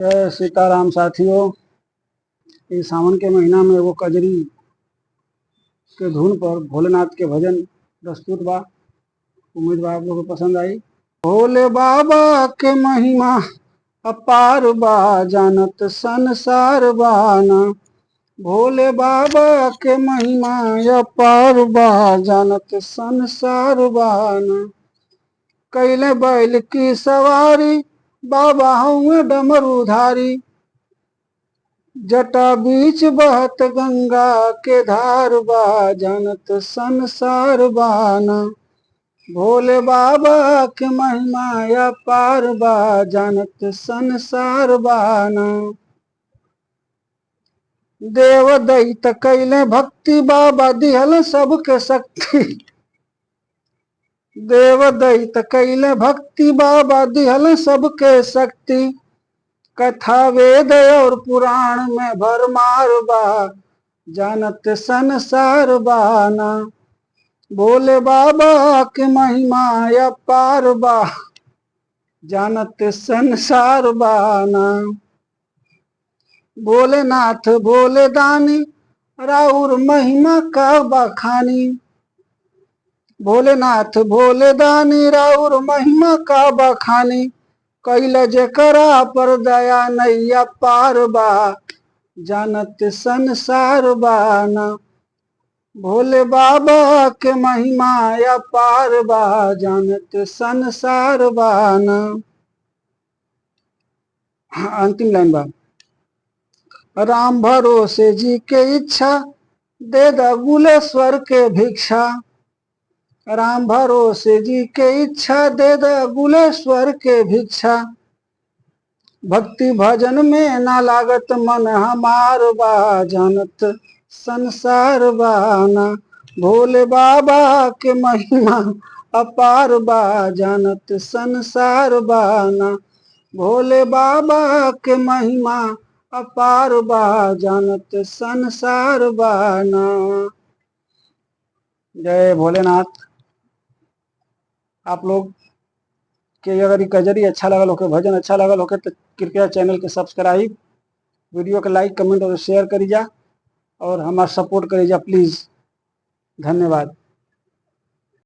जय सीताराम साथियों। इस सावन के महीना में वो कजरी के धुन पर भोलेनाथ के भजन प्रस्तुत बा। उम्मीद बा आप लोगों को पसंद आई। भोले बाबा के महिमा अपार बा, जानत संसार बाना। भोले बाबा के महिमा अपार बा, जानत संसार बाना। कैले बैल की सवारी बाबा हूँ डमरूधारी। जटा बीच बहत गंगा के धार बा, जानत संसार बाना। भोले बाबा के महिमा अपार बा, जानत संसार बाना। देव दैत कैले भक्ति बाबा दिहल सबके शक्ति। देव दैत कैले भक्ति बाबा दिहल सबके शक्ति। कथा वेद और पुराण में भरमार बा, जानत संसार बाना। भोले बाबा के महिमा अपार बा, जानत संसार बाना। भोलेनाथ भोले दानी राउर महिमा का बखानी। भोलेनाथ भोले दानी राउर महिमा का बखानी। कैल जेकरा पर दया नैया पार बा, जानत संसार बाना। भोले बाबा के महिमा अपार बा, जानत संसार बाना। अंतिम लाइन बा। राम भरोसे जी के इच्छा दे द गुलेश्वर के भिक्षा। राम भरोसे जी के इच्छा दे द गुलेश्वर के भिक्षा। भक्ति भजन में ना लागत मन हमार बा, जानत संसार बाना। भोले बाबा के महिमा अपार बा, जानत संसार बाना। भोले बाबा के महिमा अपार बा, जानत संसार बाना। जय भोलेनाथ। आप लोग के अगर कजरी अच्छा लगल होके, भजन अच्छा लगल होके तो कृपया चैनल के सब्सक्राइब, वीडियो के लाइक कमेंट और शेयर करी जा और हमारा सपोर्ट करी जा प्लीज़। धन्यवाद।